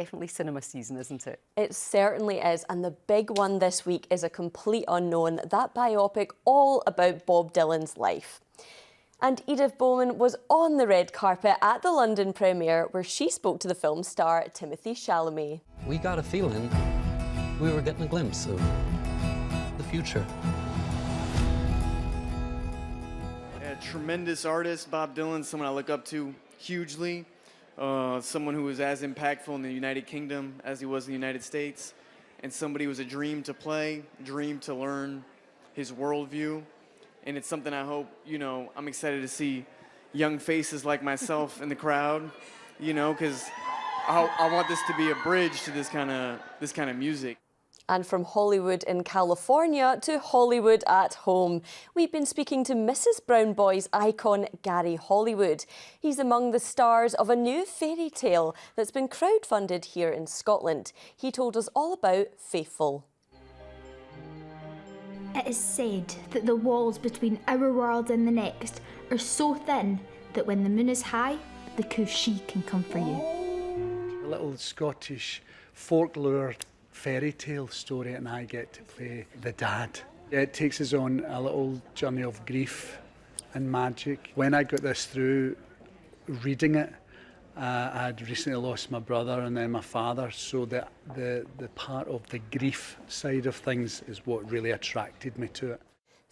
Definitely cinema season, isn't it? It certainly is, and the big one this week is A Complete Unknown, that biopic all about Bob Dylan's life. And Edith Bowman was on the red carpet at the London premiere where she spoke to the film star Timothée Chalamet. We got a feeling we were getting a glimpse of the future. A tremendous artist, Bob Dylan, someone I look up to hugely. Someone who was as impactful in the United Kingdom as he was in the United States, and somebody who was a dream to play, dream to learn his worldview. And it's something I hope, I'm excited to see young faces like myself in the crowd, because I want this to be a bridge to this kind of music. And from Hollywood in California to Hollywood at home, we've been speaking to Mrs. Brown Boy's icon, Gary Hollywood. He's among the stars of a new fairy tale that's been crowdfunded here in Scotland. He told us all about Faithful. It is said that the walls between our world and the next are so thin that when the moon is high, the Cooshie can come for you. A little Scottish folklore fairy tale story, and I get to play the dad. It takes us on a little journey of grief and magic. When I got this through reading it, I'd recently lost my brother and then my father, so the part of the grief side of things is what really attracted me to it.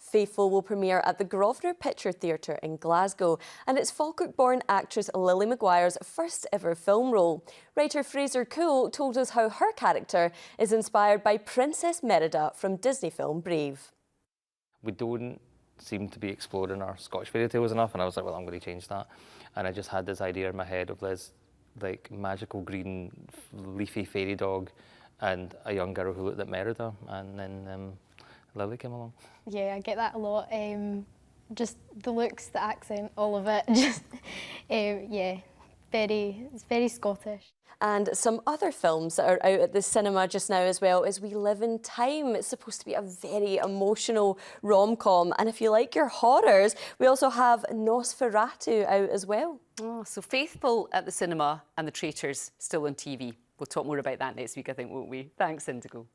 Faithful will premiere at the Grosvenor Picture Theatre in Glasgow, and it's Falkirk-born actress Lily McGuire's first ever film role. Writer Fraser Coole told us how her character is inspired by Princess Merida from Disney film Brave. We don't seem to be exploring our Scottish fairy tales enough, and I was like, well, I'm going to change that. And I just had this idea in my head of this like magical green leafy fairy dog and a young girl who looked at Merida, and then Lily came along. Yeah, I get that a lot. Just the looks, the accent, all of it. Just, yeah, it's very Scottish. And some other films that are out at the cinema just now as well is We Live in Time. It's supposed to be a very emotional rom-com. And if you like your horrors, we also have Nosferatu out as well. Oh, so Faithful at the cinema and The Traitors still on TV. We'll talk more about that next week, I think, won't we? Thanks, Indigo.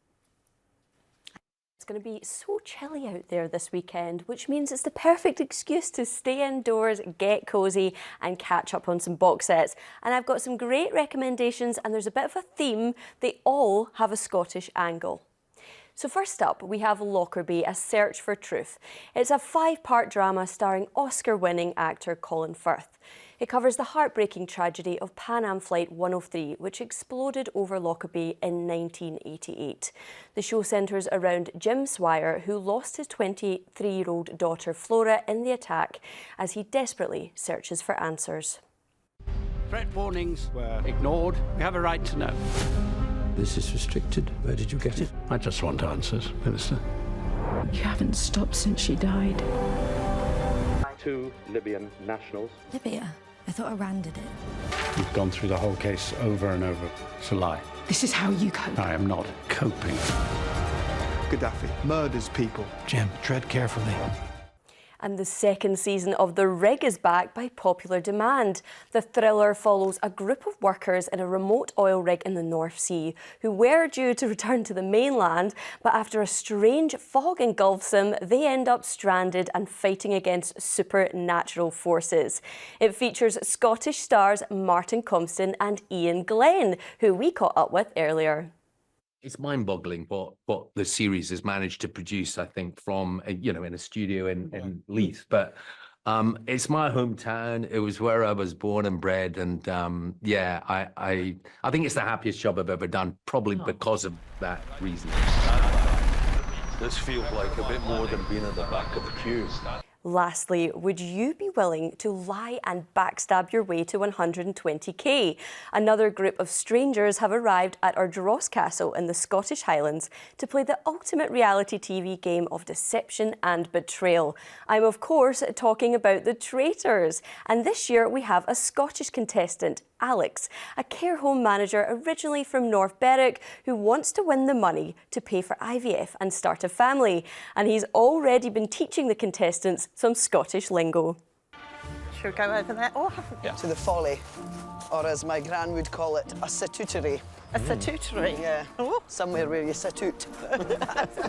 It's going to be so chilly out there this weekend, which means it's the perfect excuse to stay indoors, get cosy and catch up on some box sets. And I've got some great recommendations, and there's a bit of a theme. They all have a Scottish angle. So first up, we have Lockerbie, A Search for Truth. It's a 5-part drama starring Oscar-winning actor Colin Firth. It covers the heartbreaking tragedy of Pan Am Flight 103, which exploded over Lockerbie in 1988. The show centres around Jim Swire, who lost his 23-year-old daughter Flora in the attack, as he desperately searches for answers. Threat warnings were ignored. We have a right to know. This is restricted. Where did you get it? I just want answers, Minister. You haven't stopped since she died. 2 Libyan nationals. Libya? I thought Iran did it. You've gone through the whole case over and over. It's a lie. This is how you cope. I am not coping. Gaddafi murders people. Jim, tread carefully. And the second season of The Rig is back by popular demand. The thriller follows a group of workers in a remote oil rig in the North Sea who were due to return to the mainland, but after a strange fog engulfs them, they end up stranded and fighting against supernatural forces. It features Scottish stars Martin Compston and Ian Glenn, who we caught up with earlier. It's mind-boggling what the series has managed to produce, I think, from, in a studio in Leith. But it's my hometown. It was where I was born and bred. And yeah, I think it's the happiest job I've ever done, probably because of that reason. This feels like a bit more than being at the back of the queue. Lastly, would you be willing to lie and backstab your way to 120k? Another group of strangers have arrived at Ardross Castle in the Scottish Highlands to play the ultimate reality TV game of deception and betrayal. I'm of course talking about The Traitors, and this year we have a Scottish contestant, Alex, a care home manager originally from North Berwick who wants to win the money to pay for IVF and start a family. And he's already been teaching the contestants some Scottish lingo. should go over there. Oh, haven't you? To the folly, or as my gran would call it, a statutory. A statutory? Yeah. Somewhere where you statute.